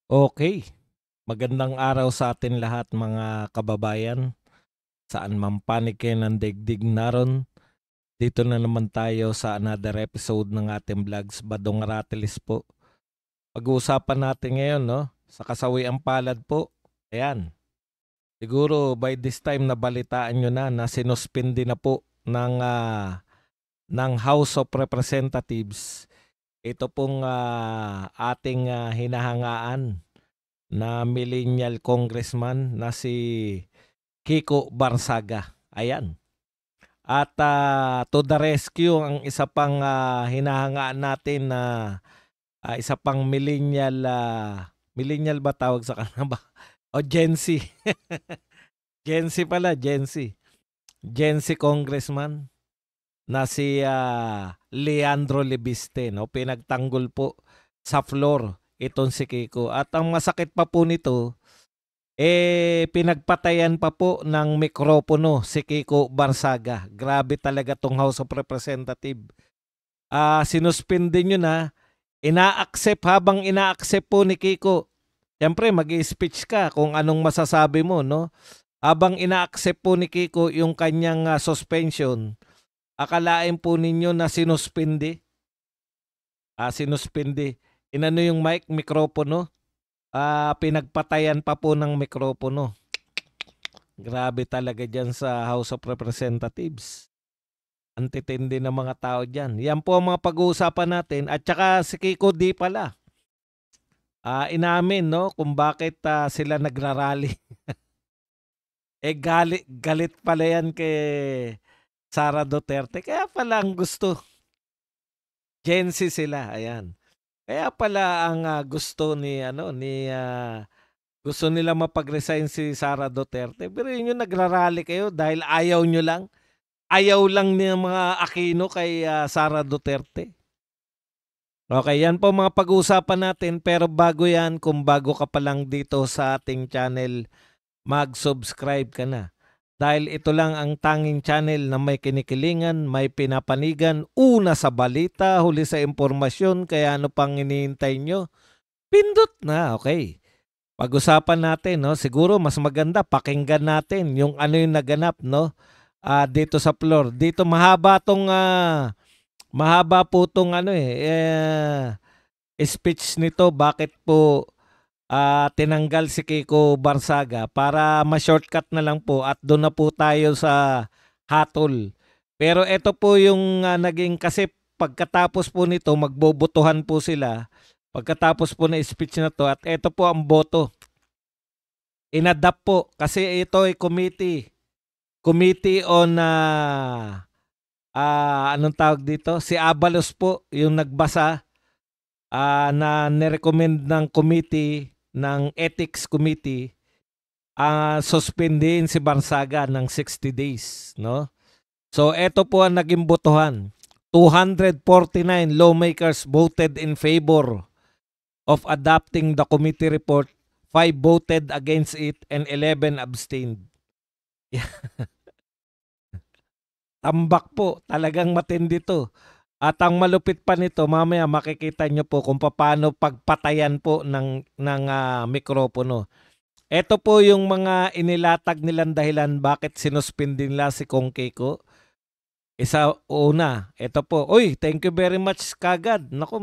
Okay, magandang araw sa atin lahat mga kababayan. Saan man panig kayo ng daigdig naron, dito na naman tayo sa another episode ng ating vlogs, Badong Ratilis po. Pag-uusapan natin ngayon, no? Sa kasawiang palad po. Ayan, siguro by this time nabalitaan nyo na sinuspindi na po ng House of Representatives. Ito pong ating hinahangaan na millennial congressman na si Kiko Barsaga. Ayan. At to the rescue, ang isa pang hinahangaan natin na isa pang millennial, millennial ba tawag sa kanila ba? O Gen Z. Gen Z pala, Gen Z. Gen Z congressman na si Leandro Lebiste. No? Pinagtanggol po sa floor itong si Kiko. At ang masakit pa po nito, pinagpatayan pa po ng mikropono si Kiko Barsaga. Grabe talaga tong House of Representative. Sinuspindi nyo na, habang ina-accept po ni Kiko. Siyempre, mag-i-speech ka kung anong masasabi mo, no? Habang ina-accept po ni Kiko yung kanyang suspension, akalain po ninyo na sinuspindi. Sinuspindi. Inano yung mikropono? Pinagpatayan pa po ng mikropono. Grabe talaga dyan sa House of Representatives. Antitindi ng mga tao dyan. Yan po ang mga pag-uusapan natin. At saka si Kiko D pala. Inamin, no, kung bakit sila nagrarally. Galit pala yan kay Sara Duterte. Kaya pala ang gusto. Gen Z sila. Ayan. Kaya pala ang gusto gusto nila mapag-resign si Sara Duterte. Pero yun yung nagrarally kayo dahil ayaw nyo lang. Ayaw lang ng mga Aquino kay Sara Duterte. Okay, yan po mga pag-uusapan natin. Pero bago yan, kung bago ka pa lang dito sa ating channel, mag-subscribe ka na. Dahil ito lang ang tanging channel na may kinikilingan, may pinapanigan, una sa balita, huli sa impormasyon, kaya ano pang hinihintay nyo? Pindot na, okay. Pag-usapan natin, no? Siguro mas maganda pakinggan natin yung ano yung naganap, no? Dito sa floor. Dito mahaba po tong speech nito. Bakit po tinanggal si Kiko Barsaga para ma-shortcut na lang po at doon na po tayo sa hatol. Pero ito po yung naging kasi pagkatapos po nito magbobotohan po sila. Pagkatapos po na speech na to at ito po ang boto. Inadapt po kasi ito ay committee on anong tawag dito? Si Abalos po yung nagbasa na nirecommend ng committee ng Ethics Committee suspendin si Barsaga ng 60 days, no? So ito po ang naging botohan. 249 lawmakers voted in favor of adopting the committee report. 5 voted against it and 11 abstained. Tambak po, talagang matindi to. At ang malupit pa nito, mamaya makikita nyo po kung paano pagpatayan po ng mikropono. Ito po yung mga inilatag nilang dahilan bakit sinuspindi nila si Kong Kiko. Una, ito po. Uy, thank you very much kagad. Naku,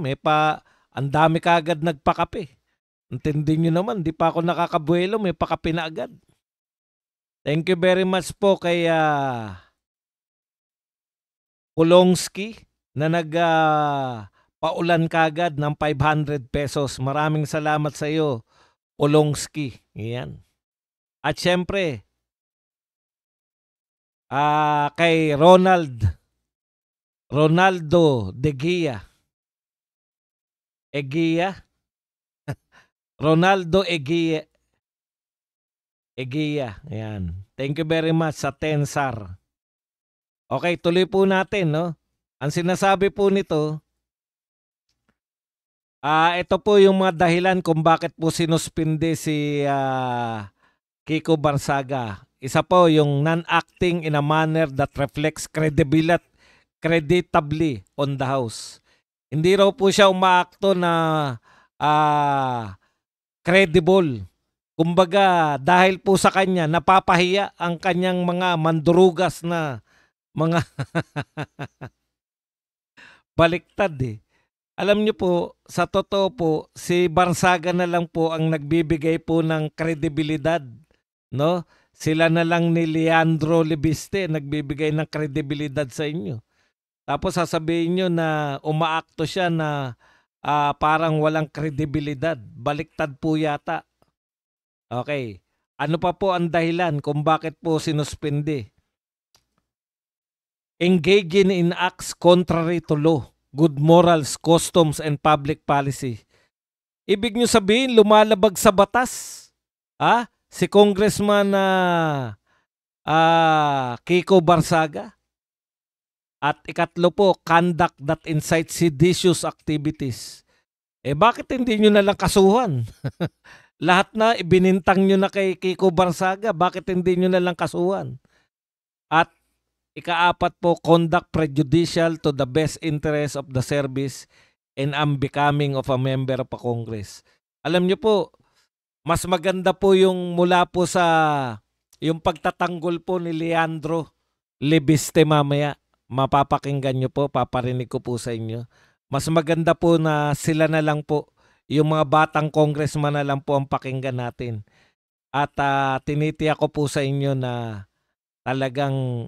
ang dami kagad nagpakape. Intindi nyo naman, di pa ako nakakabuelo, may pakape na agad. Thank you very much po kay Polongski na paulan kagad ng 500 pesos. Maraming salamat sa iyo, Polongski. Yan. At syempre, kay Ronaldo de Gia. Ronaldo Eguia. Ayan. Thank you very much sa Tensar. Okay, tuloy po natin, no? Ang sinasabi po nito, ito po yung mga dahilan kung bakit po sinuspindi si Kiko Barsaga. Isa po yung non-acting in a manner that reflects creditably on the House. Hindi raw po siya umaakto na credible. Kumbaga, dahil po sa kanya, napapahiya ang kanyang mga mandurugas na mga baliktad eh. Alam niyo po, sa totoo po, si Barsaga na lang po ang nagbibigay po ng kredibilidad, no? Sila na lang ni Leandro Libiste nagbibigay ng kredibilidad sa inyo. Tapos sasabihin niyo na umaakto siya na parang walang kredibilidad. Baliktad po yata. Okay. Ano pa po ang dahilan kung bakit po sinuspindi? Engaging in acts contrary to law, good morals, customs, and public policy. Ibig nyo sabihin, lumalabag sa batas. Si Congressman Kiko Barsaga. At ikatlo po, conduct that incites seditious activities. Bakit hindi nyo nalang kasuhan? Lahat na ibinintang nyo na kay Kiko Barsaga, bakit hindi nyo nalang kasuhan? At ikaapat po, conduct prejudicial to the best interest of the service and unbecoming of a member of a Congress. Alam nyo po, mas maganda po yung mula po sa yung pagtatanggol po ni Leandro Libiste mamaya. Mapapakinggan nyo po, paparinig ko po sa inyo. Mas maganda po na sila na lang po, yung mga batang congressman na lang po ang pakinggan natin. At tinitiyak ko po sa inyo na talagang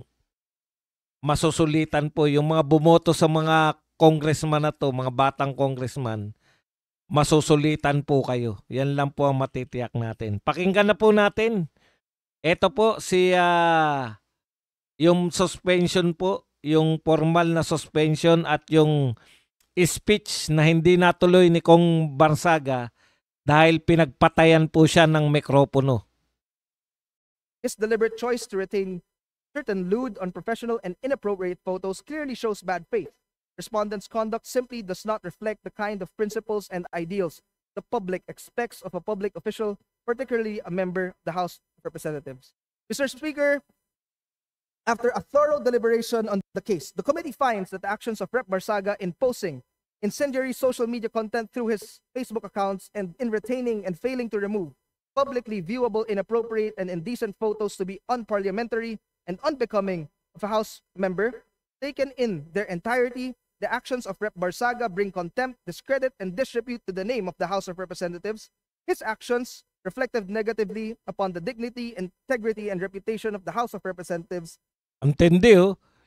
masusulitan po yung mga bumoto sa mga congressman na to, mga batang congressman, masusulitan po kayo. Yan lang po ang matitiyak natin. Pakinggan na po natin. Ito po si yung suspension po, yung formal na suspension at yung speech na hindi natuloy ni Kong Barsaga dahil pinagpatayan po siya ng mikropono. His deliberate choice to retain certain lewd, unprofessional, and inappropriate photos clearly shows bad faith. Respondent's conduct simply does not reflect the kind of principles and ideals the public expects of a public official, particularly a member of the House of Representatives. Mr. Speaker, after a thorough deliberation on the case, the committee finds that the actions of Rep. Barsaga in posting incendiary social media content through his Facebook accounts and in retaining and failing to remove publicly viewable, inappropriate, and indecent photos to be unparliamentary and unbecoming of a House member, taken in their entirety, the actions of Rep. Barsaga bring contempt, discredit, and disrepute to the name of the House of Representatives. His actions reflected negatively upon the dignity, integrity, and reputation of the House of Representatives. Antindi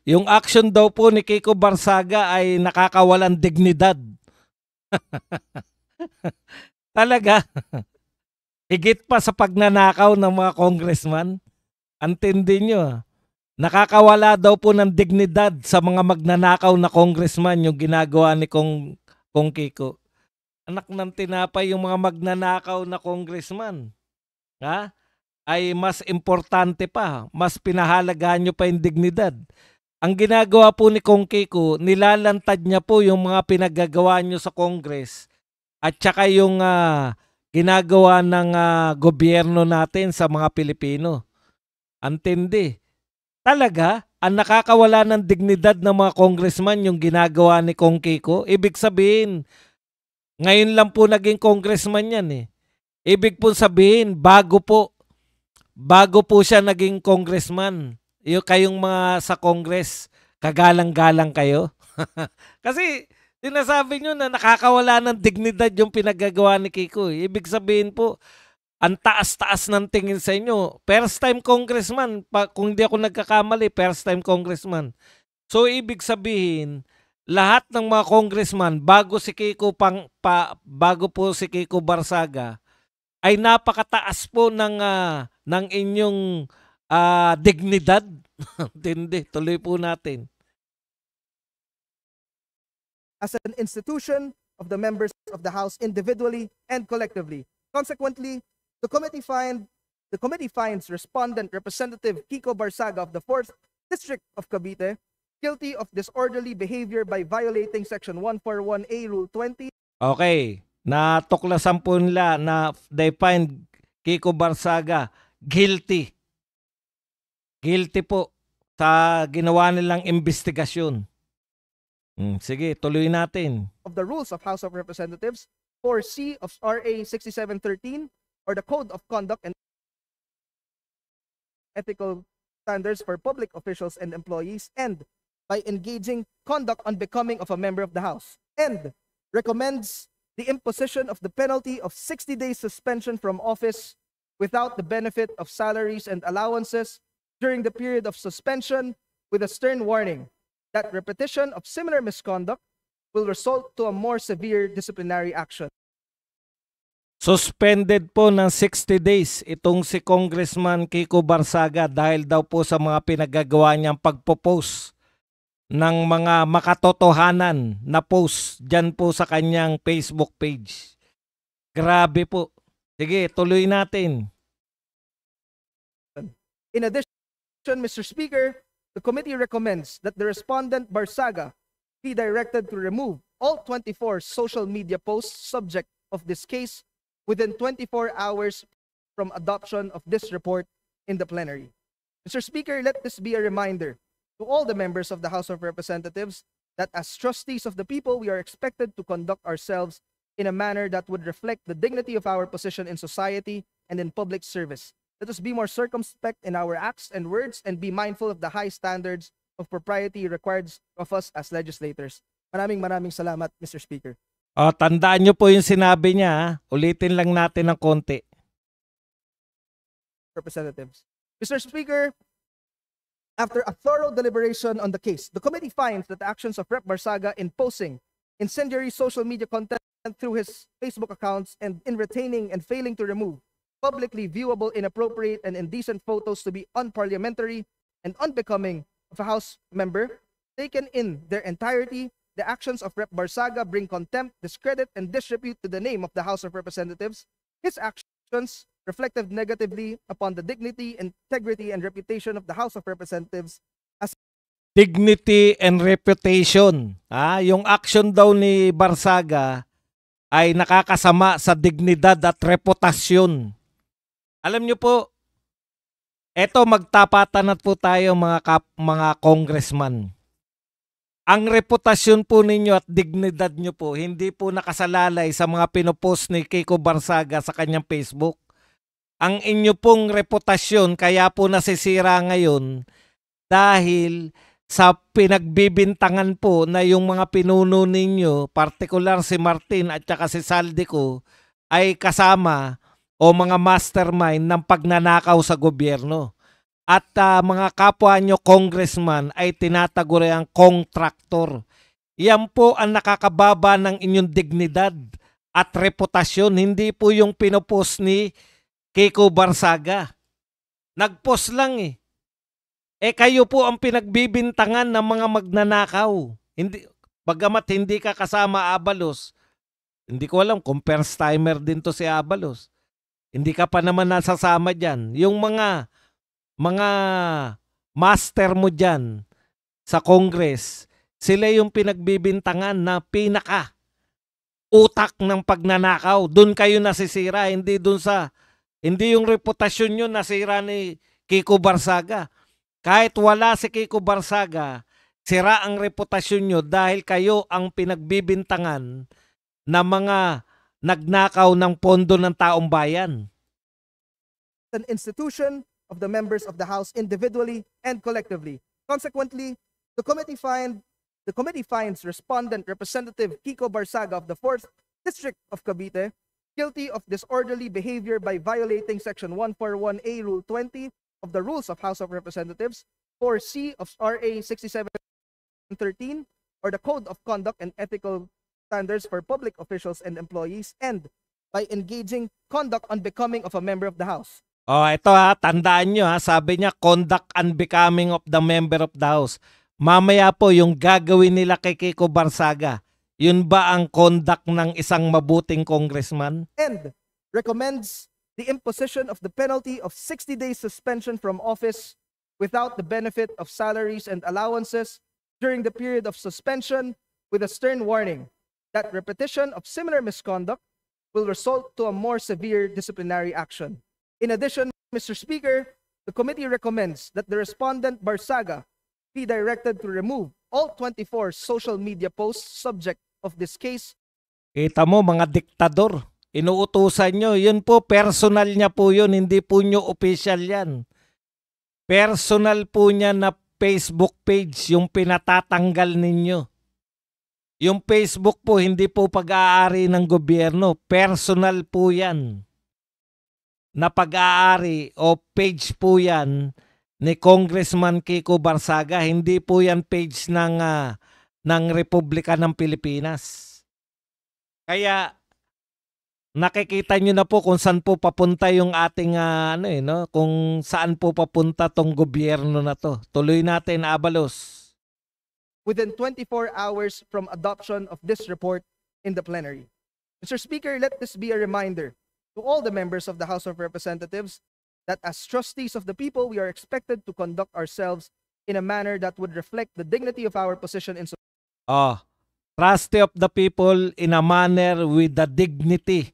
yung action daw po ni Kiko Barsaga ay nakakawalan dignidad. Talaga. Higit pa sa pagnanakaw ng mga congressman. Antindi nyo. Nakakawala daw po ng dignidad sa mga magnanakaw na congressman yung ginagawa ni Kong Kiko. Anak ng tinapay yung mga magnanakaw na congressman. Ay mas importante pa, mas pinahalagahan nyo pa yung dignidad. Ang ginagawa po ni Kong Kiko, nilalantad niya po yung mga pinagagawa nyo sa Congress at saka yung ginagawa ng gobyerno natin sa mga Pilipino. Antindi. Talaga, ang nakakawala ng dignidad ng mga congressman yung ginagawa ni Kong Kiko. Ibig sabihin, ngayon lang po naging congressman yan eh. Ibig po sabihin, bago po siya naging congressman. Yung kayong mga sa Congress, kagalang-galang kayo. Kasi sinasabi nyo na nakakawala ng dignidad yung pinagagawa ni Kiko. Ibig sabihin po, ang taas-taas ng tingin sa inyo. First time congressman, kung hindi ako nagkakamali, first time congressman. So ibig sabihin, lahat ng mga congressman bago po si Kiko Barsaga ay napakataas po ng inyong dignidad. Hindi, tuloy po natin. As an institution of the members of the House individually and collectively. Consequently, the committee finds respondent Representative Kiko Barsaga of the 4th District of Cavite guilty of disorderly behavior by violating Section 141A Rule 20. Okay, natuklasan po nila na they find Kiko Barsaga guilty. Guilty po sa ginawa nilang investigasyon. Sige, tuloy natin. Of the rules of House of Representatives, 4C of RA 6713 or the Code of Conduct and Ethical Standards for Public Officials and Employees, and by engaging conduct unbecoming of a member of the House, and recommends the imposition of the penalty of 60 days suspension from office without the benefit of salaries and allowances during the period of suspension, with a stern warning that repetition of similar misconduct will result to a more severe disciplinary action. Suspended po ng 60 days itong si Congressman Kiko Barsaga dahil daw po sa mga pinagagawa niyang pagpo-post ng mga makatotohanan na post dyan po sa kanyang Facebook page. Grabe po. Sige, tuloy natin. In addition, Mr. Speaker, the committee recommends that the respondent Barsaga be directed to remove all 24 social media posts subject of this case within 24 hours from adoption of this report in the plenary. Mr. Speaker, let this be a reminder to all the members of the House of Representatives that as trustees of the people, we are expected to conduct ourselves in a manner that would reflect the dignity of our position in society and in public service. Let us be more circumspect in our acts and words and be mindful of the high standards of propriety required of us as legislators. Maraming salamat, Mr. Speaker. Tandaan nyo po yung sinabi niya. Ha? Ulitin lang natin ng konti. Representatives. Mr. Speaker, after a thorough deliberation on the case, the committee finds that the actions of Rep. Barsaga in posting incendiary social media content through his Facebook accounts and in retaining and failing to remove publicly viewable, inappropriate, and indecent photos to be unparliamentary and unbecoming of a House member, taken in their entirety, the actions of Rep. Barsaga bring contempt, discredit, and disrepute to the name of the House of Representatives. His actions reflected negatively upon the dignity, integrity, and reputation of the House of Representatives. Dignity and reputation. Yung action daw ni Barsaga ay nakakasama sa dignidad at reputasyon. Alam nyo po, eto magtapatan na po tayo mga congressman. Ang reputasyon po ninyo at dignidad nyo po, hindi po nakasalalay sa mga pinopost ni Kiko Barsaga sa kanyang Facebook. Ang inyo pong reputasyon kaya po nasisira ngayon dahil sa pinagbibintangan po na yung mga pinuno ninyo, partikular si Martin at saka si Saldico, ay kasama o mga mastermind ng pagnanakaw sa gobyerno. At mga kapwa nyo congressman ay tinataguriang kontraktor. Yan po ang nakakababa ng inyong dignidad at reputasyon. Hindi po yung pinopost ni Kiko Barsaga. Nagpost lang eh. Kayo po ang pinagbibintangan ng mga magnanakaw. Bagamat hindi ka kasama Abalos, hindi ko alam kung first timer din to si Abalos. Hindi ka pa naman nasasama dyan. Yung mga master mo dyan sa Congress, sila yung pinagbibintangan na pinaka utak ng pagnanakaw. Doon kayo nasisira, hindi yung reputasyon nyo nasira ni Kiko Barsaga. Kahit wala si Kiko Barsaga, sira ang reputasyon nyo dahil kayo ang pinagbibintangan na mga nagnakaw ng pondo ng taong bayan. An institution of the members of the House individually and collectively. Consequently, the committee finds respondent Representative Kiko Barsaga of the 4th District of Cavite guilty of disorderly behavior by violating Section 141A Rule 20 of the Rules of House of Representatives, 4C of RA 6713, or the Code of Conduct and Ethical Standards for Public Officials and Employees, and by engaging conduct unbecoming of a member of the House. Ito tandaan nyo sabi niya conduct unbecoming of the member of the House. Mamaya po yung gagawin nila kay Kiko Barsaga, yun ba ang conduct ng isang mabuting congressman? And recommends the imposition of the penalty of 60 days suspension from office without the benefit of salaries and allowances during the period of suspension, with a stern warning that repetition of similar misconduct will result to a more severe disciplinary action. In addition, Mr. Speaker, the committee recommends that the respondent Barsaga be directed to remove all 24 social media posts subject of this case Kita mo, mga diktador. Inuutusan nyo. Yun po, personal niya po yun. Hindi po nyo official yan. Personal po niya na Facebook page yung pinatatanggal ninyo. Yung Facebook po, hindi po pag-aari ng gobyerno. Personal po yan. Na pag-aari o page po yan ni Congressman Kiko Barsaga. Hindi po yan page ng Republika ng Pilipinas. Kaya nakikita nyo na po kung saan po papunta yung ating kung saan po papunta tong gobyerno na to. Tuloy natin, Abalos. Within 24 hours from adoption of this report in the plenary. Mr. Speaker, let this be a reminder to all the members of the House of Representatives that as trustees of the people, we are expected to conduct ourselves in a manner that would reflect the dignity of our position in society. Trustee of the people in a manner with the dignity.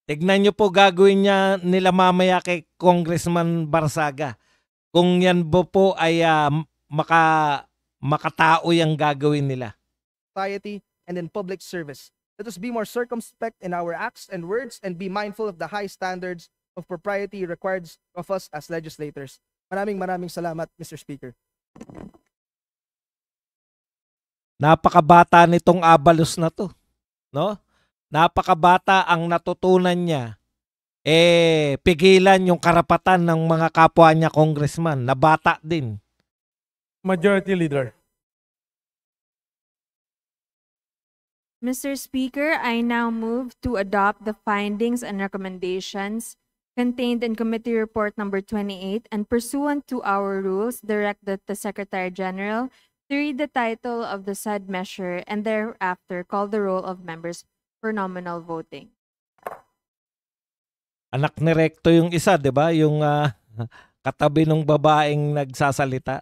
Tignan nyo po gagawin nila mamaya kay Congressman Barsaga. Kung yan po ay makatao yung gagawin nila. Society and in public service. Let us be more circumspect in our acts and words and be mindful of the high standards of propriety required of us as legislators. Maraming salamat, Mr. Speaker. Napakabata nitong Abalos na to, no? Napakabata, ang natutunan niya pigilan yung karapatan ng mga kapwa niya congressman na bata din. Majority Leader. Mr. Speaker, I now move to adopt the findings and recommendations contained in Committee Report number 28 and pursuant to our rules, direct that the Secretary General to read the title of the said measure and thereafter call the roll of members for nominal voting. Anak ni Recto yung isa, 'di ba? Yung katabi ng babaeng nagsasalita.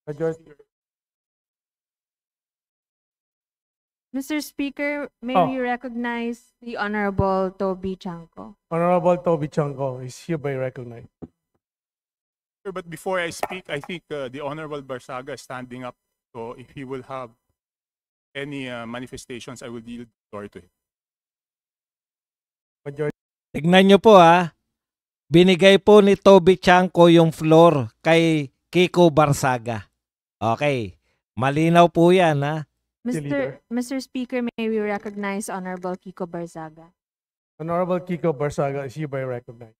Majority. Mr. Speaker, may we recognize the Honorable Toby Chanco. Honorable Toby Chanco is hereby recognized. But before I speak, I think the Honorable Barsaga is standing up. So if he will have any manifestations, I will yield the floor to him. Majority. Tignan nyo po binigay po ni Toby Chanco yung floor kay Kiko Barsaga. Okay, malinaw po yan Mr. Speaker, may we recognize Honorable Kiko Barsaga. Honorable Kiko Barsaga is hereby recognized.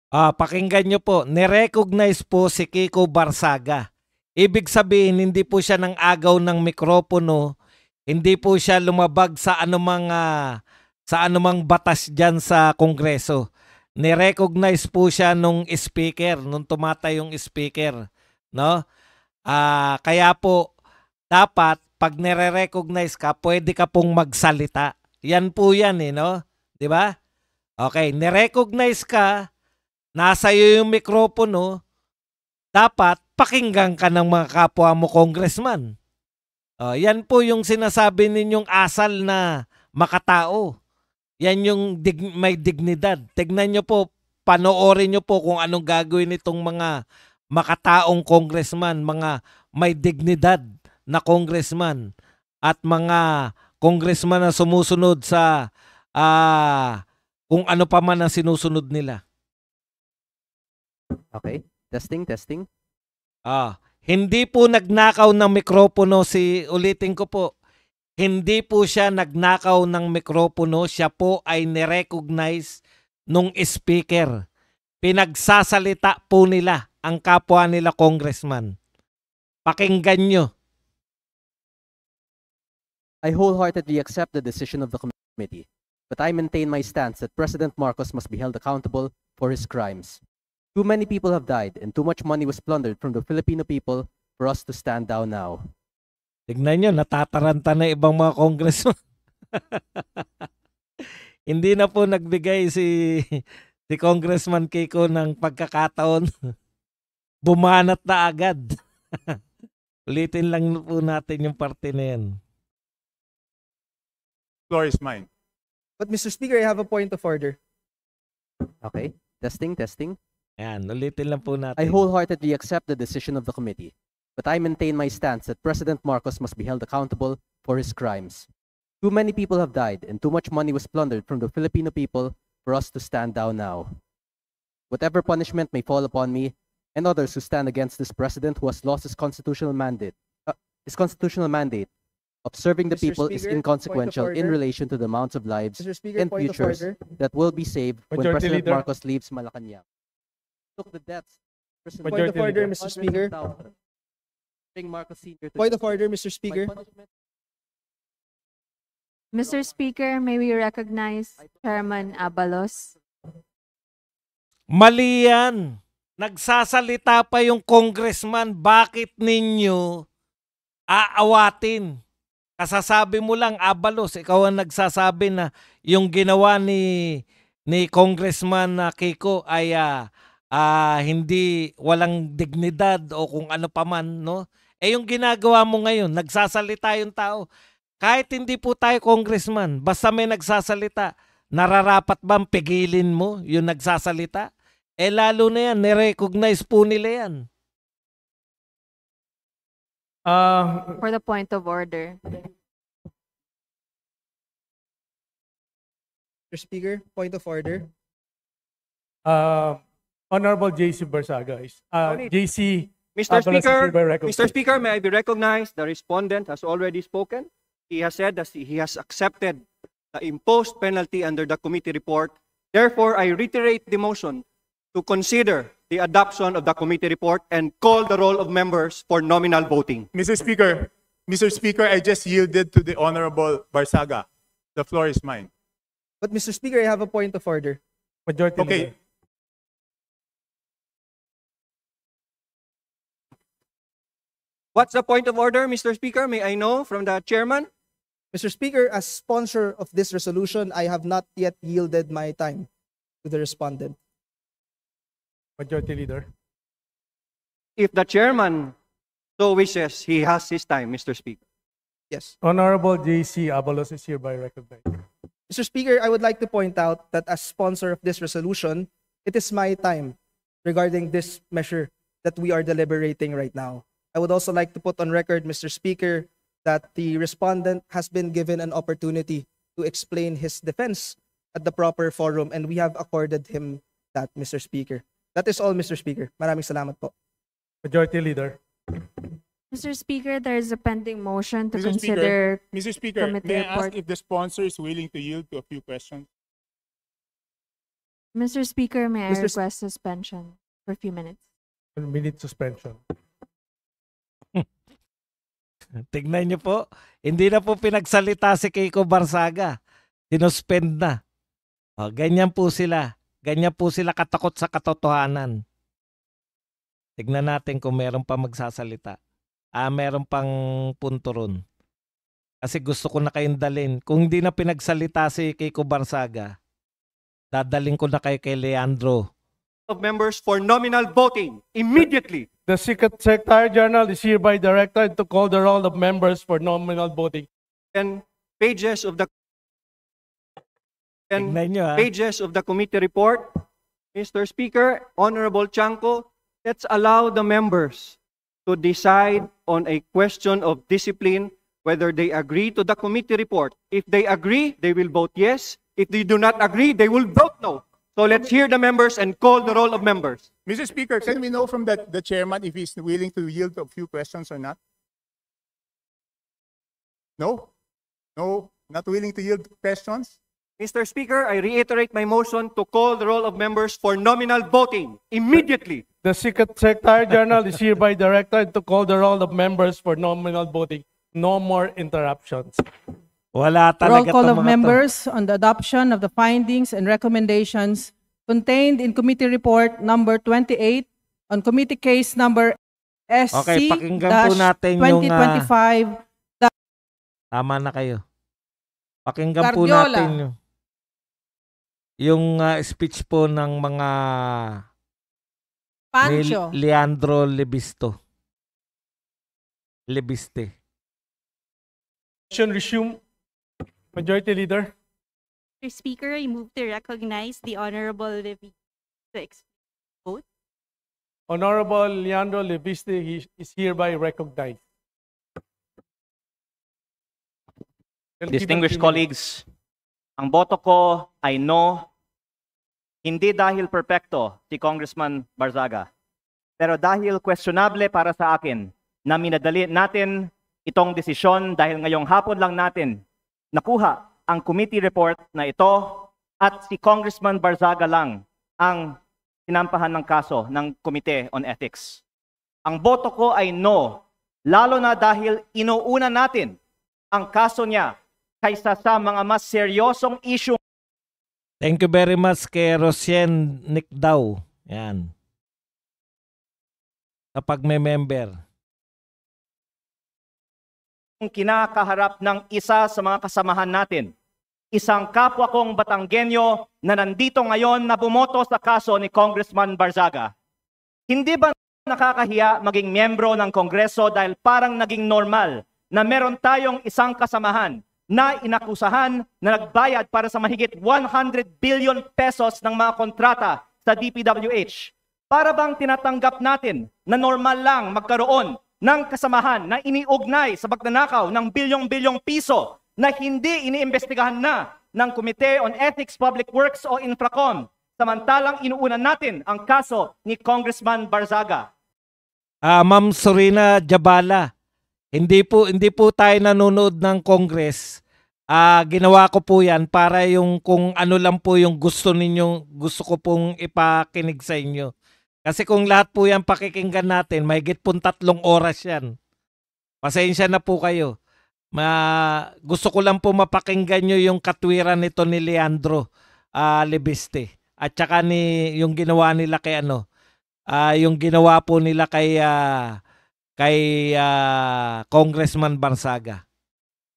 Pakinggan nyo po, nirecognize po si Kiko Barsaga. Ibig sabihin, hindi po siya ng agaw ng mikropono, hindi po siya lumabag sa anumang batas dyan sa Kongreso. Nirecognize po siya nung speaker, nung tumatay yung speaker. No? Kaya po, dapat, pag nire-recognize ka, pwede ka pong magsalita. Yan po yan no? Diba? Okay, nirecognize ka, nasa iyo yung mikropono, dapat pakinggan ka ng mga kapwa mo congressman. Yan po yung sinasabi ninyong asal na makatao. Yan yung may dignidad. Tignan nyo po, panoorin nyo po kung anong gagawin nitong mga makataong congressman, mga may dignidad na congressman at mga congressman na sumusunod sa kung ano pa man ang sinusunod nila. Okay, testing. Hindi po nagnakaw ng mikropono ulitin ko po, hindi po siya nagnakaw ng mikropono, siya po ay nirecognize nung speaker. Pinagsasalita po nila ang kapwa nila congressman. Pakinggan nyo. I wholeheartedly accept the decision of the committee, but I maintain my stance that President Marcos must be held accountable for his crimes. Too many people have died and too much money was plundered from the Filipino people for us to stand down now. Tignan nyo, natataranta na ibang mga congressman. Hindi na po nagbigay si Congressman Kiko ng pagkakataon. Bumanat na agad. Ulitin lang po natin yung parte na yan. Floor is mine. But Mr. Speaker, I have a point of order. Okay, testing. Ayan, ulitin lang po natin. I wholeheartedly accept the decision of the committee, but I maintain my stance that President Marcos must be held accountable for his crimes. Too many people have died and too much money was plundered from the Filipino people for us to stand down now. Whatever punishment may fall upon me and others who stand against this president who has lost his constitutional mandate of serving the Mr. people is Speaker, point of inconsequential in order. relation to the amounts of lives Mr. Speaker, and point of futures order. that will be saved when Majority President Leader. Marcos leaves Malacanang. Look, the deaths. President Point of Majority order, Leader. Mr. Speaker. Bring Marcos Sr. to Point of justice. order, Mr. My Speaker. punishment- Mr. Speaker, may we recognize Chairman Abalos? Mali yan. Nagsasalita pa yung congressman. Bakit ninyo aawatin? Kasasabi mo lang, Abalos, ikaw ang nagsasabi na yung ginawa ni Congressman Kiko ay hindi walang dignidad o kung ano pa man, no? Eh yung ginagawa mo ngayon, nagsasalita yung tao. Kahit hindi po tayo congressman, basta may nagsasalita, nararapat bang pigilin mo yung nagsasalita? Eh lalo na yan, nirecognize po nila yan. For the point of order. Mr. Speaker, point of order. Honorable JC Barsaga is Only- JC Mr. Abalos is Speaker, hereby recognized. Mr. Speaker, may I be recognized? The respondent has already spoken. He has said that he has accepted the imposed penalty under the committee report. Therefore, I reiterate the motion to consider the adoption of the committee report and call the roll of members for nominal voting. Mr. Speaker, I just yielded to the Honorable Barsaga. The floor is mine. But Mr. Speaker, I have a point of order. Majority Okay. Leader. What's the point of order, Mr. Speaker? May I know from the chairman? Mr. Speaker, as sponsor of this resolution, I have not yet yielded my time to the respondent. Majority Leader. If the chairman so wishes, he has his time, Mr. Speaker. Yes. Honorable JC Abalos is hereby recognized. Mr. Speaker, I would like to point out that as sponsor of this resolution, it is my time regarding this measure that we are deliberating right now. I would also like to put on record, Mr. Speaker, that the respondent has been given an opportunity to explain his defense at the proper forum, and we have accorded him that, Mr. Speaker. That is all, Mr. Speaker. Maraming salamat po. Majority Leader. Mr. Speaker, there is a pending motion to Mr. Speaker, consider Mr. Speaker, Committee may I ask report. if the sponsor is willing to yield to a few questions? Mr. Speaker, may I Mr. S- request suspension for a few minutes? 1 minute suspension. Tignan niyo po, hindi na po pinagsalita si Kiko Barsaga. Sinuspend na. O, ganyan po sila. Ganyan po sila katakot sa katotohanan. Tignan natin kung meron pa magsasalita. Meron pang punto ron. Kasi gusto ko na kayong dalhin. Kung hindi na pinagsalita si Kiko Barsaga, dadalhin ko na kayo kay Leandro. Of members for nominal voting immediately. The Secretary General is hereby directed to call the roll of members for nominal voting. And pages of the Tignan nyo ha. pages of the committee report. Mr. Speaker, Honorable Chanco, let's allow the members to decide on a question of discipline whether they agree to the committee report. If they agree, they will vote yes. If they do not agree, they will vote no. So let's hear the members and call the roll of members. Mr. Speaker, can we know from the chairman if he's willing to yield to a few questions or not? No? No? Not willing to yield to questions? Mr. Speaker, I reiterate my motion to call the roll of members for nominal voting immediately. The Secretary General is hereby directed to call the roll of members for nominal voting. No more interruptions. Wala Roll talaga call tong of mga to. members on the adoption of the findings and recommendations contained in committee report number 28 on committee case number Okay, pakinggan po natin yung, SC-2025. Tama na kayo. Pakinggan po Guardiola. natin yung speech po ng mga Pancho. ni Leandro Lebiste. Session resume. Majority Leader. Mr. Speaker, I move to recognize the Honorable Levy to explain. Honorable Leandro Lebiste is hereby recognized. Distinguished colleagues, ang boto ko ay no, hindi dahil perpekto si Congressman Barzaga, pero dahil questionable para sa akin na minadali natin itong desisyon dahil ngayong hapon lang natin nakuha ang committee report na ito at si Congressman Barzaga lang ang sinampahan ng kaso ng Committee on Ethics. Ang boto ko ay no, lalo na dahil inuuna natin ang kaso niya kaysa sa mga mas seryosong issue. Thank you very much kay Rosien Nicdaw. Yan. Sa pagme-member. Kinakaharap ng isa sa mga kasamahan natin. Isang kapwa kong Batanggenyo na nandito ngayon na bumoto sa kaso ni Congressman Barzaga. Hindi ba nakakahiya maging miyembro ng Kongreso dahil parang naging normal na meron tayong isang kasamahan na inakusahan na nagbayad para sa mahigit 100 billion pesos ng mga kontrata sa DPWH? Para bang tinatanggap natin na normal lang magkaroon ng kasamahan na iniugnay sa pagnanakaw ng bilyong-bilyong piso na hindi iniimbestigahan na ng Committee on Ethics, Public Works o Infracom, samantalang inuunan natin ang kaso ni Congressman Barzaga? Ma'am Sorina Jabala, hindi po tayo nanonood ng Congress. Ginawa ko po 'yan para yung kung ano lang po yung gusto ko pong ipakinig sa inyo. Kasi kung lahat po 'yan pakikinggan natin, mahigit pong 3 oras 'yan. Pasensya na po kayo. Gusto ko lang po mapakinggan nyo yung katwiran nito ni Leandro Libiste. At saka yung ginawa nila kay yung ginawa po nila kay Congressman Barzaga.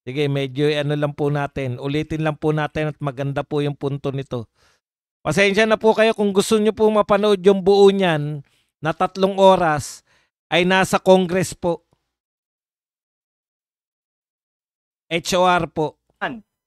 Sige, medyo lang po natin. Ulitin lang po natin at maganda po yung punto nito. Pasensya na po kayo kung gusto nyo po mapanood yung buo niyan na 3 oras ay nasa Congress po. HOR po.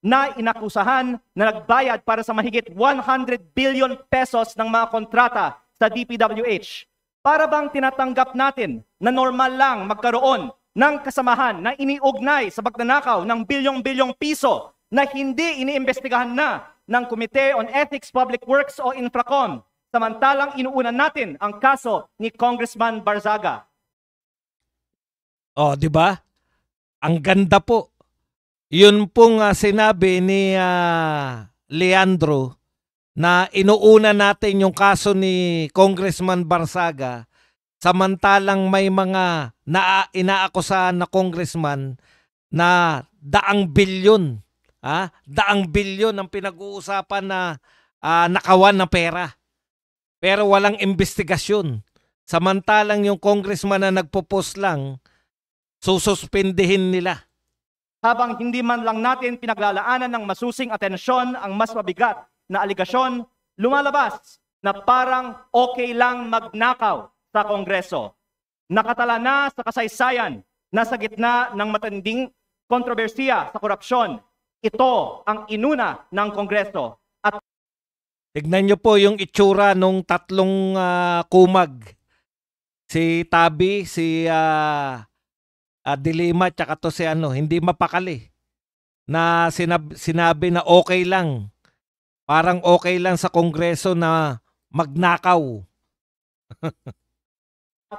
Na inakusahan na nagbayad para sa mahigit 100 billion pesos ng mga kontrata sa DPWH. Para bang tinatanggap natin na normal lang magkaroon ng kasamahan na iniugnay sa pagnanakaw ng bilyong-bilyong piso na hindi iniimbestigahan na ng Committee on Ethics, Public Works o Infracom, samantalang inuunan natin ang kaso ni Congressman Barzaga? Oh, di ba? Ang ganda po. Yun pong sinabi ni Leandro na inuuna natin yung kaso ni Congressman Barzaga samantalang may mga inaakusahan na congressman na daang bilyon ang pinag-uusapan na nakawan na pera. Pero walang investigasyon. Samantalang yung congressman na nagpo-post lang, sususpindihin nila. Habang hindi man lang natin pinaglalaanan ng masusing atensyon ang mas mabigat na aligasyon, lumalabas na parang okay lang magnakaw sa Kongreso. Nakatala na sa kasaysayan na sa gitna ng matinding kontrobersiya sa korupsyon, ito ang inuna ng Kongreso. At tignan nyo po yung itsura nung 3 kumag. Si Tabi, si Dilima, tsaka to si hindi mapakali. Na sinabi na okay lang. Parang okay lang sa Kongreso na magnakaw.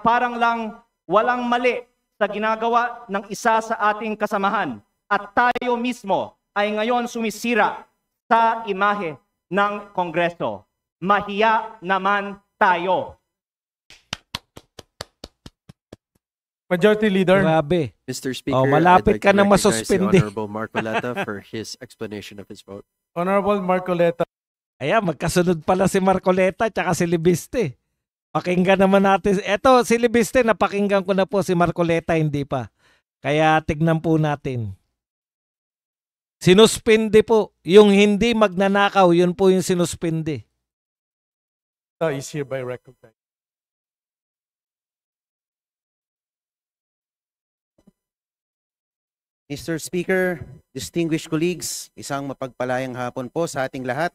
Parang lang walang mali sa ginagawa ng isa sa ating kasamahan. At tayo mismo ay ngayon sumisira sa imahe ng Kongreso. Mahiya naman tayo. Majority Leader. Grabe. Mr. Speaker, malapit I'd like ka to na recognize the masuspindi. Honorable Marcoleta for his explanation of his vote. Honorable Marcoleta. Ayan, magkasunod pala si Marcoleta tsaka si Libiste. Pakinggan naman natin. Eto, si Libiste, napakinggan ko na po, si Marcoleta hindi pa. Kaya tignan po natin. Sinuspindi po. Yung hindi magnanakaw, yun po yung sinuspindi. Is hereby recognized. Mr. Speaker, distinguished colleagues, isang mapagpalayang hapon po sa ating lahat.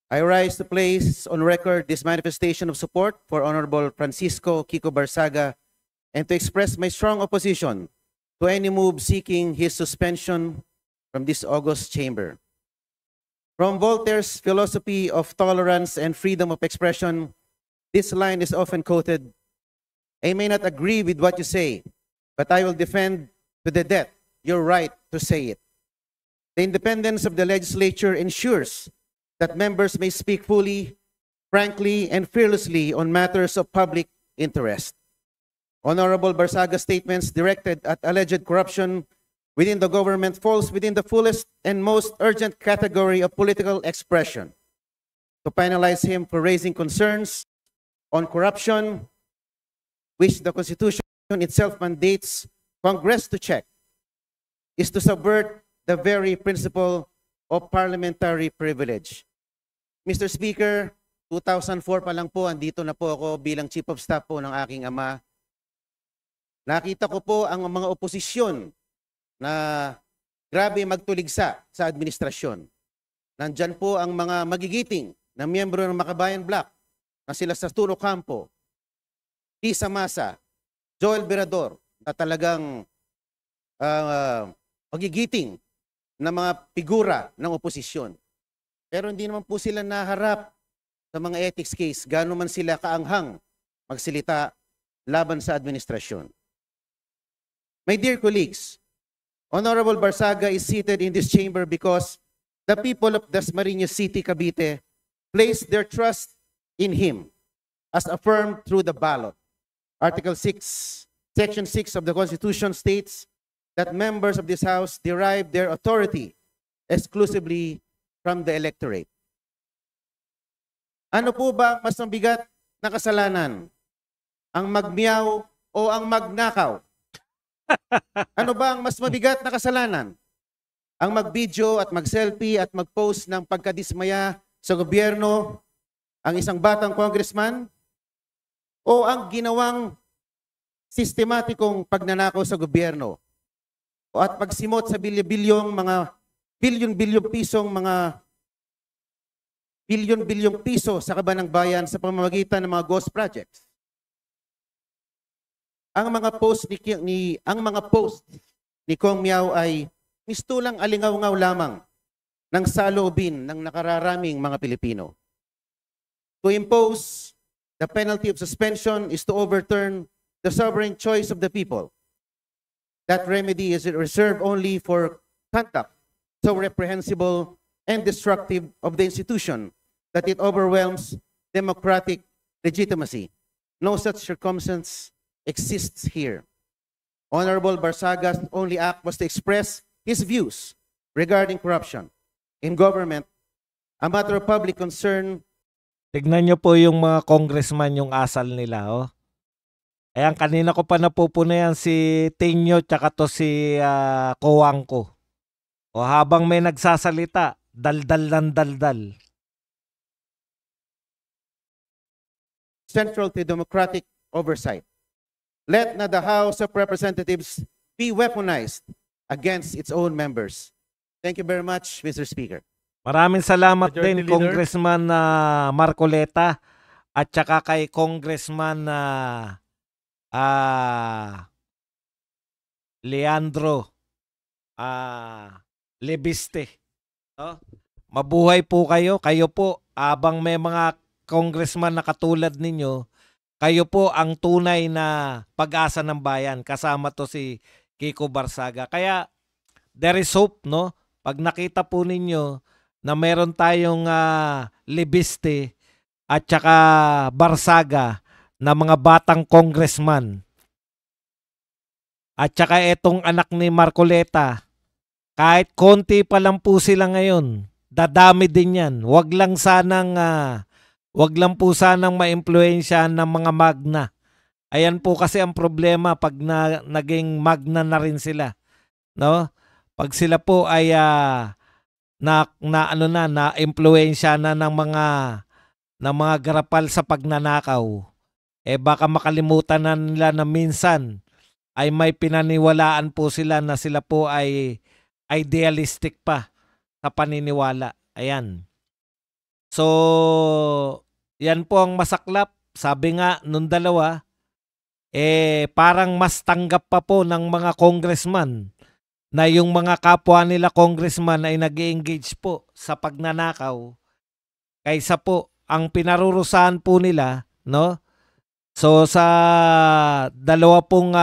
I rise to place on record this manifestation of support for Honorable Francisco Kiko Barzaga and to express my strong opposition to any move seeking his suspension from this august chamber. From Voltaire's philosophy of tolerance and freedom of expression, this line is often quoted: I may not agree with what you say, but I will defend to the death your right to say it. The independence of the legislature ensures that members may speak fully, frankly, and fearlessly on matters of public interest. Honorable Barsaga's statements directed at alleged corruption within the government falls within the fullest and most urgent category of political expression. To penalize him for raising concerns on corruption, which the Constitution itself mandates Congress to check, is to subvert the very principle of parliamentary privilege. Mr. Speaker, 2004 pa lang po, andito na po ako bilang Chief of Staff po ng aking ama. Nakita ko po ang mga oposisyon na grabe magtuligsa sa administrasyon. Nandyan po ang mga magigiting na miyembro ng Makabayan Bloc na sila sa Turo Campo, Tisa Masa, Joel Berador, na talagang magigiting na mga figura ng oposisyon. Pero hindi naman po sila naharap sa mga ethics case, gano'n man sila kaanghang magsilita laban sa administrasyon. My dear colleagues, Honorable Barsaga is seated in this chamber because the people of Dasmariñas City, Cavite, placed their trust in him as affirmed through the ballot. Article 6, Section 6 of the Constitution states that members of this House derive their authority exclusively from the electorate. Ano po ba mas mabigat na kasalanan? Ang magmiyaw o ang magnakaw? Ano ba ang mas mabigat na kasalanan? Ang mag-video at mag-selfie at mag-post ng pagkadismaya sa gobyerno ang isang batang congressman? O ang ginawang sistematikong pagnanakaw sa gobyerno? O at pagsimot sa bilyon-bilyong piso sa kaban ng bayan sa pamamagitan ng mga ghost projects? Ang mga post ni Kong Miao ay mistulang alingaw-ngaw lamang ng saloobin ng nakararaming mga Pilipino. To impose the penalty of suspension is to overturn the sovereign choice of the people. That remedy is reserved only for conduct so reprehensible and destructive of the institution that it overwhelms democratic legitimacy. No such circumstance exists here. Honorable Barsaga's only act was to express his views regarding corruption in government, a matter of public concern. Tignan nyo po yung mga congressman, yung asal nila, oh. Ayan, kanina ko pa napupunayan si Tinyo tsaka to si Kowangko. O habang may nagsasalita, daldal ng daldal. Central to democratic oversight. Let not the House of Representatives be weaponized against its own members. Thank you very much, Mr. Speaker. Maraming salamat Majority din, Leader. Congressman Marcoleta, at saka kay Congressman Leandro Lebiste. No? Mabuhay po kayo. Kayo po, abang may mga congressman na katulad ninyo, kayo po ang tunay na pag-asa ng bayan. Kasama to si Kiko Barsaga. Kaya there is hope, no? Pag nakita po ninyo na meron tayong Lebiste at saka Barsaga na mga batang congressman at saka etong anak ni Marcoleta, kahit konti pa lang po sila ngayon, dadami din yan. Wag lang po sanang maimpluwensyahan ng mga magna. Ayan po kasi ang problema pag naging magna na rin sila, no? Pag sila po ay na-impluwensya na ng mga garapal sa pagnanakaw, baka makalimutan na nila na minsan ay may pinaniwalaan po sila na sila po ay idealistic pa sa paniniwala. Ayan. So, yan po ang masaklap. Sabi nga nung dalawa, parang mas tanggap pa po ng mga congressman na yung mga kapwa nila congressman ay nag-engage po sa pagnanakaw kaysa po ang pinarurusahan po nila, no? So sa dalawa pong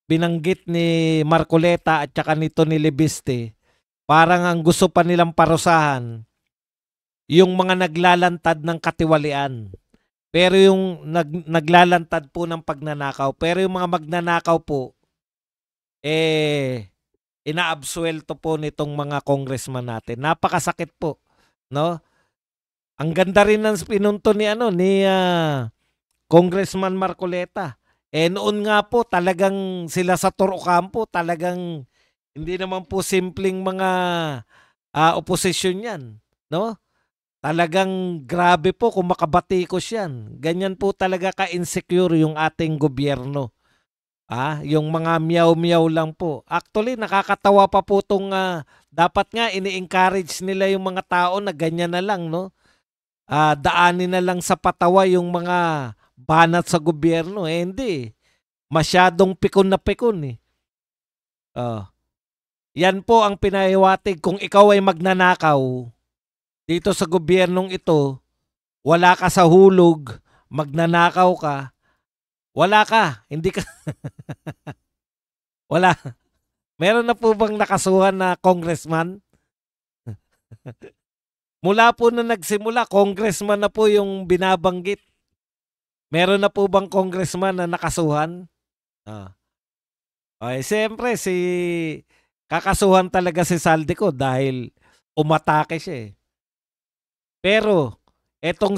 binanggit ni Marcoleta at saka nito ni Libiste, parang ang gusto pa nilang parusahan yung mga naglalantad ng katiwalian. Pero yung naglalantad po ng pagnanakaw, pero yung mga magnanakaw po, inaabsuelto po nitong mga congressman natin. Napakasakit po, no? Ang ganda rin ng pinunto ni Congressman Marcoleta. Noon nga po talagang sila sa Toro Campo, talagang hindi naman po simpleng mga oposisyon 'yan, no? Talagang grabe po kung makabatikos 'yan. Ganyan po talaga ka-insecure yung ating gobyerno. Yung mga miyaw-miyaw lang po. Actually, nakakatawa pa po tong dapat nga ini-encourage nila yung mga tao na ganyan na lang, no? Daanin na lang sa patawa yung mga banat sa gobyerno. Hindi. Masyadong pikon na pikon. Yan po ang pinahiwatig. Kung ikaw ay magnanakaw dito sa gobyernong ito, wala ka sa hulog, magnanakaw ka, wala ka. Hindi ka. Wala. Meron na po bang nakasuhan na congressman? Mula po na nagsimula, congressman na po yung binabanggit. Meron na po bang congressman na nakasuhan? Okay, siyempre kakasuhan talaga si Saldico dahil umatake siya. Pero etong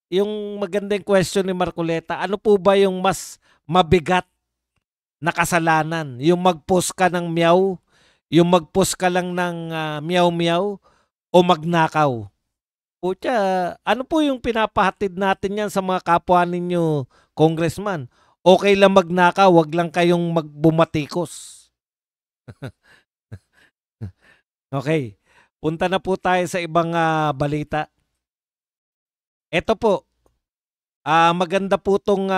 yung magandang question ni Marcoleta, ano po ba yung mas mabigat na kasalanan? Yung mag-post ka ng meow? Yung mag-post ka lang ng meow-meow? O magnakaw? Pucha, ano po yung pinapahatid natin yan sa mga kapwa ninyo, congressman? Okay lang magnakaw, wag lang kayong magbumatikos. Okay, punta na po tayo sa ibang balita. Ito po, maganda po itong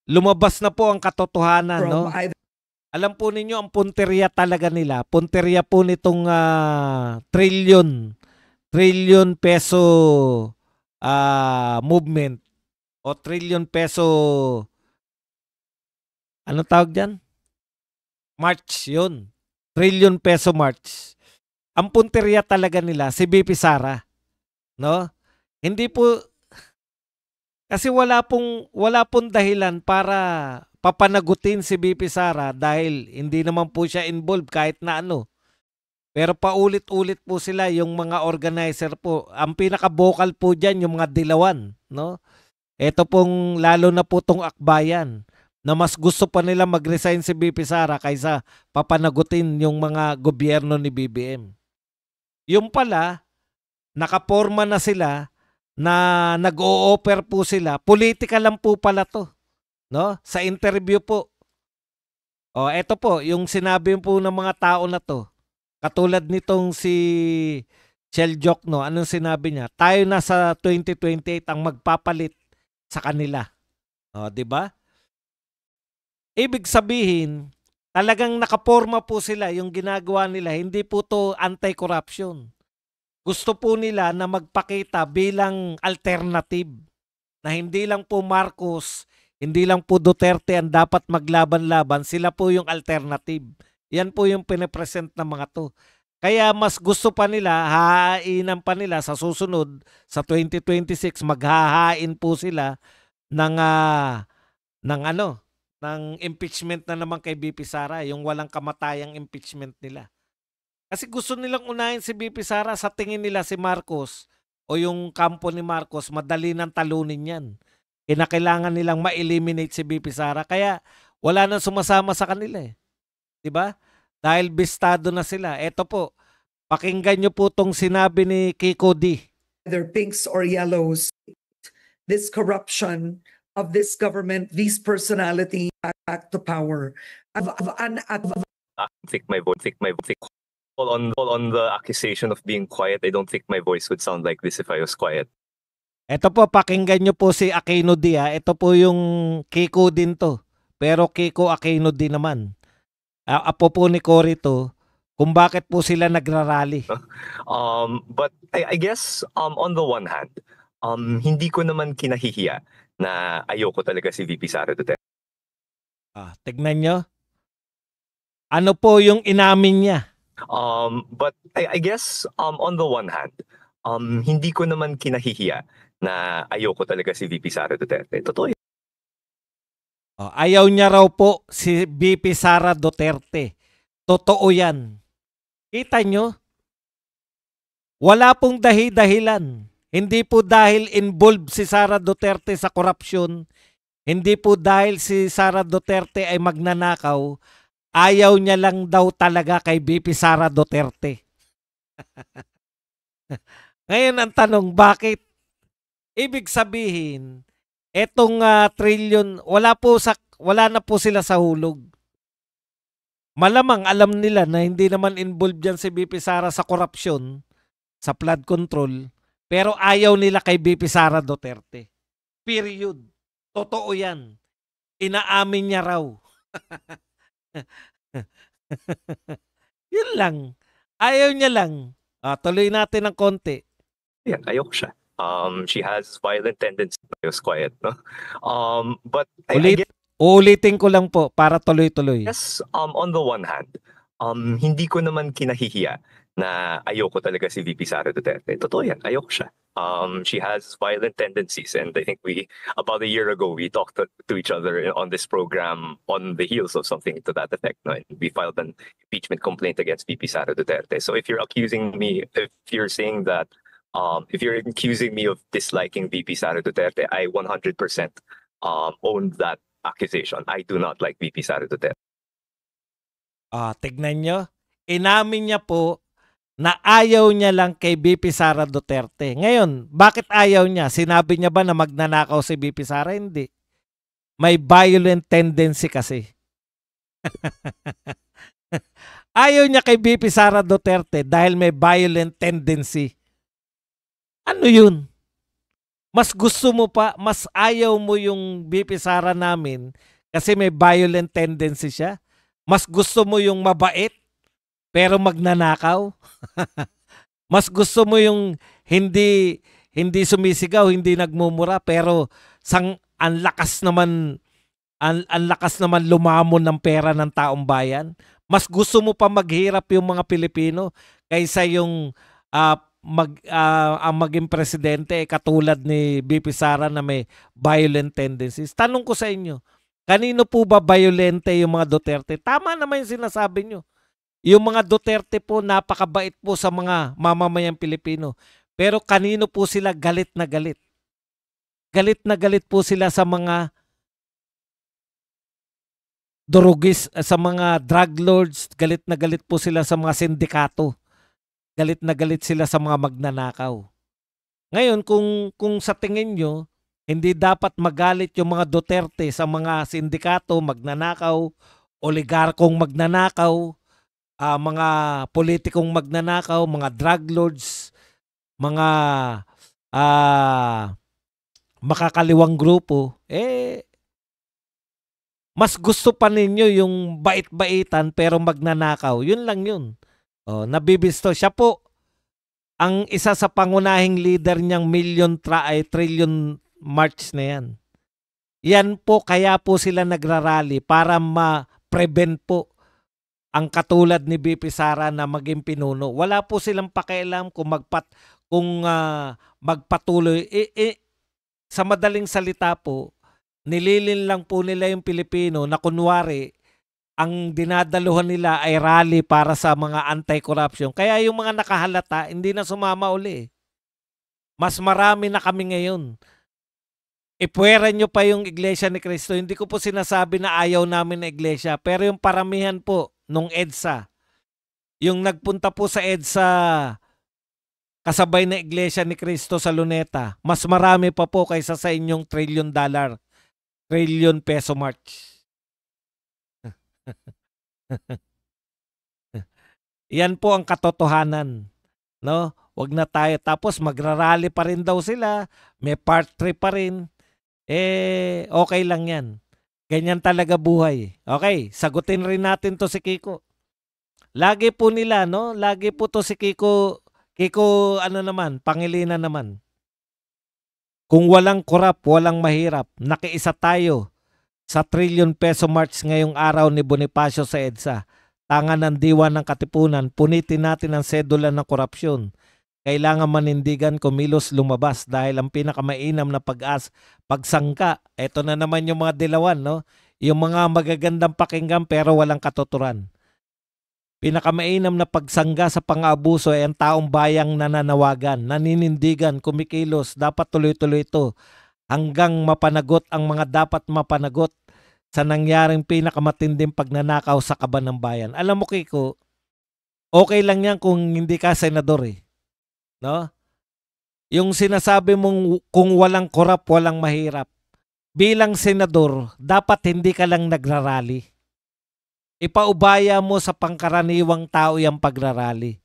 lumabas na po ang katotohanan, no? Alam po ninyo, ang punteriya talaga nila, punteriya po nitong trillion peso movement o trillion peso, ano tawag dyan? March, yun. Trillion peso march. Ang punteriya talaga nila, si BP Sara. No? Hindi po, kasi wala pong dahilan para papanagutin si BP Sara dahil hindi naman po siya involved kahit na ano. Pero paulit-ulit po sila yung mga organizer po. Ang pinaka-vocal po dyan yung mga dilawan. No? Ito pong lalo na po tong akbayan na mas gusto pa nila mag-resign si BP Sara kaysa papanagutin yung mga gobyerno ni BBM. Yung pala, nakaporma na sila na nag-o-offer po sila. Politika lang po pala to. No? Sa interview po. Eto po, yung sinabi po ng mga tao na to. Katulad nitong si Shell Jokno, anong sinabi niya? Tayo na sa 2028 ang magpapalit sa kanila. Di ba? Ibig sabihin, talagang nakaporma po sila yung ginagawa nila. Hindi po to anti-corruption. Gusto po nila na magpakita bilang alternative na hindi lang po Marcos, hindi lang po Duterte ang dapat maglaban-laban, sila po yung alternative. Yan po yung pinipresent ng mga to. Kaya mas gusto pa nila, hahainan pa nila sa susunod, sa 2026, maghahain po sila ng impeachment na naman kay BP Sara, yung walang kamatayang impeachment nila. Kasi gusto nilang unahin si BP Sara, sa tingin nila si Marcos o yung kampo ni Marcos, madali nang talunin yan. Kinakailangan nilang ma-eliminate si BP Sara, kaya wala nang sumasama sa kanila eh. Diba? Dahil bistado na sila. Eto po, pakinggan nyo po tong sinabi ni Kiko D. Whether pinks or yellows, this corruption of this government, these personality back to power. Think my voice. On the accusation of being quiet, I don't think my voice would sound like this if I was quiet. Ito po, pakinggan nyo po si Aquino D. Ito po yung Kiko din to. pero Kiko Aquino din naman. Apo po ni Cory to, kung bakit po sila nagrarally. But I guess on the one hand, hindi ko naman kinahihiya na ayoko talaga si VP Sara Duterte. Tignan nyo. Ano po yung inamin niya? But I guess on the one hand, hindi ko naman kinahihiya na ayoko talaga si VP Sara Duterte. Totoo yan. Ayaw niya raw po si VP Sara Duterte. Totoo yan. Kita nyo? Wala pong dahilan. Hindi po dahil involved si Sara Duterte sa korupsyon. Hindi po dahil si Sara Duterte ay magnanakaw. Ayaw niya lang daw talaga kay VP Sara Duterte. Ngayon ang tanong, bakit? Ibig sabihin, etong trillion, wala na po sila sa hulog. Malamang alam nila na hindi naman involved dyan si VP Sara sa korupsyon, sa flood control, pero ayaw nila kay VP Sara Duterte. Period. Totoo yan. Inaamin niya raw. Yun lang. Ayaw niya lang. Tuloy natin ng konti. Yan, ayoko siya. She has violent tendencies. I was quiet, no? But I guess, uulitin ko lang po para tuloy-tuloy. yes, on the one hand, hindi ko naman kinahihiya na ayoko talaga si VP Sara Duterte. Totoo yan, ayoko siya. She has violent tendencies, and I think about a year ago, we talked to each other on this program on the heels of something to that effect. No? And we filed an impeachment complaint against VP Sara Duterte. So if you're accusing me, if you're saying that, if you're accusing me of disliking VP Sara Duterte, I 100% own that accusation. I do not like VP Sara Duterte. Tignan nyo. Inamin niya po na ayaw niya lang kay VP Sara Duterte. Ngayon, bakit ayaw niya? Sinabi niya ba na magnanakaw si VP Sara? Hindi. May violent tendency kasi. Ayaw niya kay VP Sara Duterte dahil may violent tendency. Ano yun? Mas gusto mo pa, mas ayaw mo yung VP Sara namin kasi may violent tendency siya? Mas gusto mo yung mabait pero magnanakaw? Mas gusto mo yung hindi sumisigaw, hindi nagmumura pero ang lakas naman lumamon ng pera ng taong bayan? Mas gusto mo pa maghirap yung mga Pilipino kaysa yung ang maging presidente katulad ni VP Sara na may violent tendencies? Tanong ko sa inyo, kanino po ba violente yung mga Duterte? Tama naman yung sinasabi nyo. Yung mga Duterte po, napakabait po sa mga mamamayang Pilipino. Pero kanino po sila galit na galit? Galit na galit po sila sa mga durugis, sa mga drug lords. Galit na galit po sila sa mga sindikato. Galit na galit sila sa mga magnanakaw. Ngayon, kung sa tingin nyo, hindi dapat magalit yung mga Duterte sa mga sindikato, magnanakaw, oligarkong magnanakaw, mga politikong magnanakaw, mga drug lords, mga makakaliwang grupo, mas gusto pa ninyo yung bait-baitan pero magnanakaw. Yun lang yun. Nabibisto. Siya po ang isa sa pangunahing leader niyang trillion march na yan. Yan po, kaya po sila nagrarally para ma-prevent po ang katulad ni VP Sara na maging pinuno. Wala po silang pakialam kung magpatuloy. Sa madaling salita po, nililin lang po nila yung Pilipino na kunwari ang dinadaluhan nila ay rally para sa mga anti-corruption. Kaya yung mga nakahalata, hindi na sumama uli. Mas marami na kami ngayon. Ipuwera nyo pa yung Iglesia ni Cristo. Hindi ko po sinasabi na ayaw namin na iglesia. Pero yung paramihan po nung EDSA, yung nagpunta po sa EDSA kasabay na Iglesia ni Cristo sa Luneta, mas marami pa po kaysa sa inyong trillion peso march. Yan po ang katotohanan. No? Wag na tayo. Tapos magrarally pa rin daw sila. May part 3 pa rin. Okay lang yan. Ganyan talaga buhay. Okay, sagutin rin natin to si Kiko. Lagi po nila, no? Lagi po to si Kiko, ano naman, Pangilinan naman. Kung walang korap, walang mahirap, nakiisa tayo sa trillion peso march ngayong araw ni Bonifacio sa EDSA. Tanga ng diwa ng katipunan, punitin natin ang sedula ng korupsyon. Kailangan manindigan, kumilos, lumabas dahil ang pinakamainam na pagsangka, eto na naman yung mga dilawan, no? Yung mga magagandang pakinggan pero walang katuturan. Pinakamainam na pagsangga sa pang-aabuso ay ang taong bayang nananawagan, naninindigan, kumikilos, dapat tuloy-tuloy ito hanggang mapanagot ang mga dapat mapanagot sa nangyaring pinakamatinding pagnanakaw sa kaban ng bayan. Alam mo, Kiko, okay lang yan kung hindi ka senador eh. No? Yung sinasabi mong kung walang korap, walang mahirap. Bilang senador, dapat hindi ka lang nagrarally. Ipaubaya mo sa pangkaraniwang tao yung pagrarally.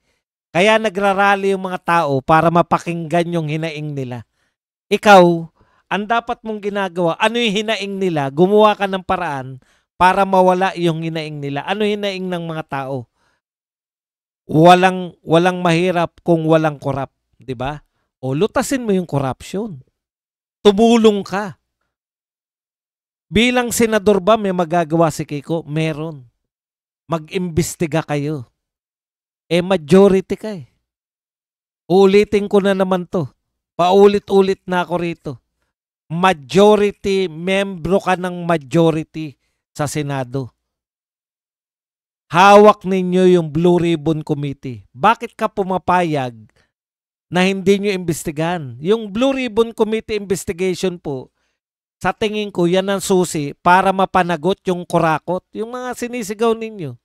Kaya nagrarally yung mga tao para mapakinggan yung hinaing nila. Ikaw, ang dapat mong ginagawa, ano yung hinaing nila? Gumawa ka ng paraan para mawala yung hinaing nila. Ano hinaing ng mga tao? Walang mahirap kung walang korap, 'di ba? O lutasin mo yung corruption. Tumulong ka. Bilang senador ba may magagawa si Kiko? Meron. Mag-imbestiga kayo. Majority ka eh. Ulitin ko na naman to. Paulit-ulit na ako rito. Majority, membro ka ng majority sa Senado. Hawak ninyo yung Blue Ribbon Committee. Bakit ka pumapayag na hindi nyo imbestigahan? Yung Blue Ribbon Committee investigation po, sa tingin ko, yan ang susi para mapanagot yung kurakot, yung mga sinisigaw ninyo.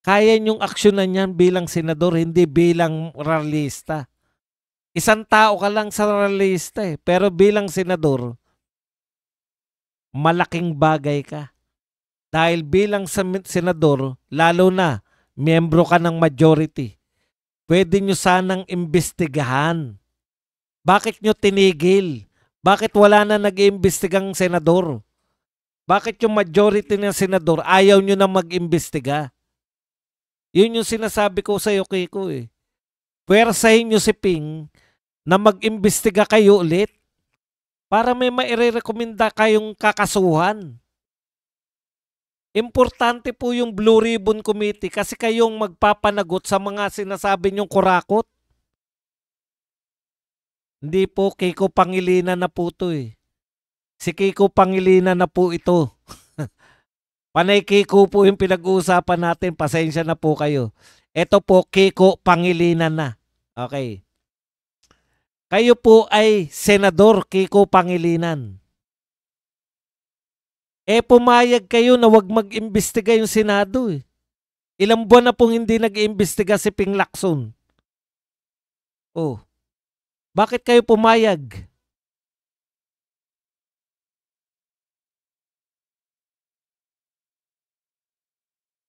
Kaya nyong aksyonan yan bilang senador, hindi bilang rallyista. Isang tao ka lang sa rallyista eh, pero bilang senador, malaking bagay ka. Dahil bilang senador, lalo na, miyembro ka ng majority. Pwede nyo sanang imbestigahan. Bakit nyo tinigil? Bakit wala na nag-iimbestigang senador? Bakit yung majority ng senador ayaw nyo na mag-imbestiga? Yun yung sinasabi ko sa iyo, Kiko eh. Pwersahin nyo si Ping na mag-imbestiga kayo ulit para may maire-rekomenda kayong kakasuhan. Importante po yung Blue Ribbon Committee kasi kayong magpapanagot sa mga sinasabi nyong kurakot. Hindi po, Kiko Pangilinan na po ito eh. Si Kiko Pangilinan na po ito. Panay Kiko po yung pinag-uusapan natin. Pasensya na po kayo. Ito po, Kiko Pangilinan na. Okay. Kayo po ay Senador Kiko Pangilinan. Pumayag kayo na wag mag-imbestiga yung Senado eh. Ilang buwan na pong hindi nag-iimbestiga si Ping Lacson. Oh. Bakit kayo pumayag?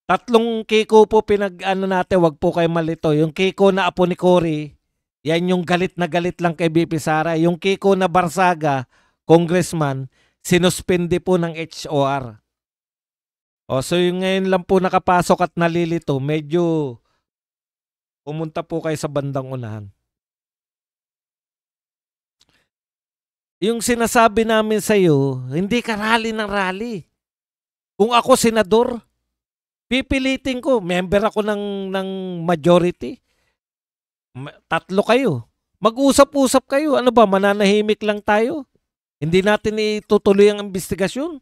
Tatlong Kiko po pinag-ano natin, wag po kayo malito. Yung Kiko na apo ni Cory, yan yung galit na galit lang kay BP Sara. Yung Kiko na Barsaga, congressman, sinuspende po ng HOR. So yung ngayon lang po nakapasok at nalilito, medyo pumunta po kayo sa bandang unahan. Yung sinasabi namin sa iyo, hindi ka rally ng rally. Kung ako senador, pipilitin ko, member ako ng majority. Tatlo kayo. Mag-usap-usap kayo. Ano ba, mananahimik lang tayo? Hindi natin itutuloy ang investigasyon.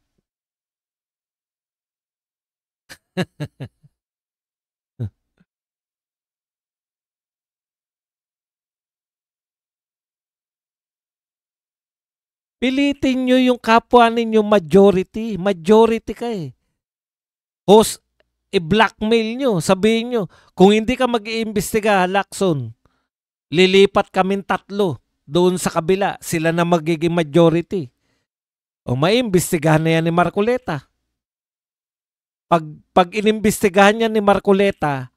Pilitin nyo yung kapwa ninyo majority. Majority ka eh. Host, i-blackmail nyo. Sabihin nyo, kung hindi ka mag-iimbestiga, Lacson, lilipat kaming tatlo doon sa kabila. Sila na magiging majority. O may imbestigahan na yan ni Marcoleta. Pag inimbestigahan niya ni Marcoleta,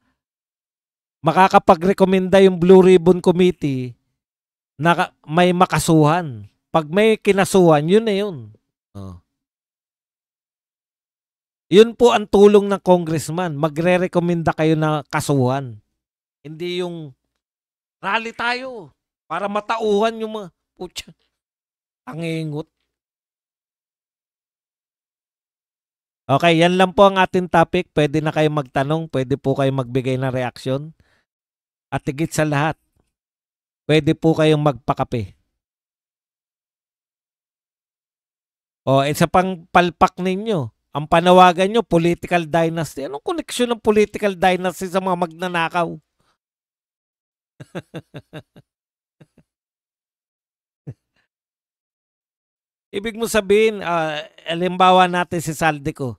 makakapag-rekomenda yung Blue Ribbon Committee na may makasuhan. Pag may kinasuhan, yun na yun. Yun po ang tulong ng congressman. Magre-rekomenda kayo na kasuhan. Hindi yung rally tayo para matauhan yung mga putya. Tangingot. Okay, yan lang po ang ating topic. Pwede na kayo magtanong. Pwede po kayo magbigay ng reaksyon. At higit sa lahat, pwede po kayong magpakape. O, isa pang palpak ninyo. Ang panawagan nyo, political dynasty. Anong koneksyon ng political dynasty sa mga magnanakaw? Ibig mo sabihin, halimbawa natin si Saldico.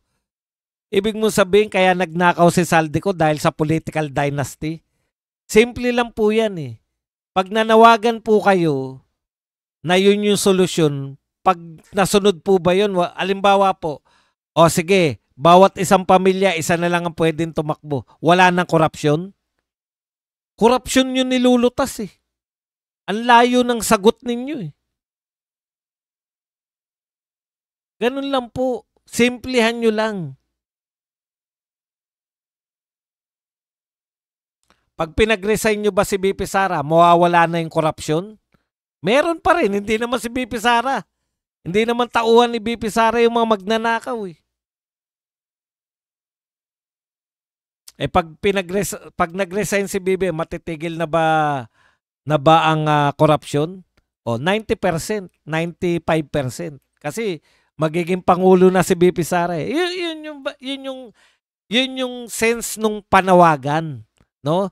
Ibig mo sabihin kaya nagnakaw si Saldico dahil sa political dynasty? Simple lang po yan eh. Pag nanawagan po kayo na yun yung solusyon, pag nasunod po ba yun, halimbawa po, o sige, bawat isang pamilya, isa na lang ang pwedeng tumakbo. Wala nang korupsyon? Korupsyon yun nilulutas eh. Ang layo ng sagot ninyo eh. Ganun lang po. Simplihan nyo lang. Pag pinag-resign nyo ba si BP Sara, mawawala na yung korupsyon? Meron pa rin. Hindi naman si BP Sara. Hindi naman tauhan ni BP Sara yung mga magnanakaw eh. Pag nag-resign si BP, matitigil na ba ang korupsyon? O 90%, 95%. Kasi magiging pangulo na si BP Sara eh. Yun yung sense nung panawagan, no?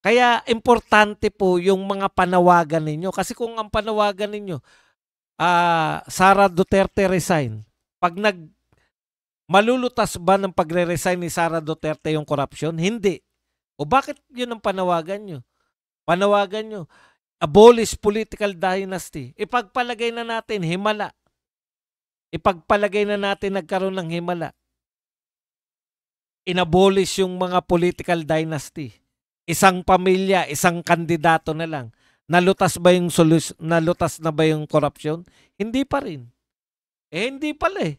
Kaya importante po yung mga panawagan ninyo kasi kung ang panawagan ninyo Sara Duterte resign, pag malulutas ba ng pagre-resign ni Sara Duterte yung korupsyon? Hindi. O bakit yun ang panawagan nyo? Panawagan nyo, abolish political dynasty. Ipagpalagay na natin himala. Ipagpalagay na natin nagkaroon ng himala. Inabolish yung mga political dynasty. Isang pamilya, isang kandidato na lang. Nalutas na ba yung korupsyon? Hindi pa rin. Hindi pala eh.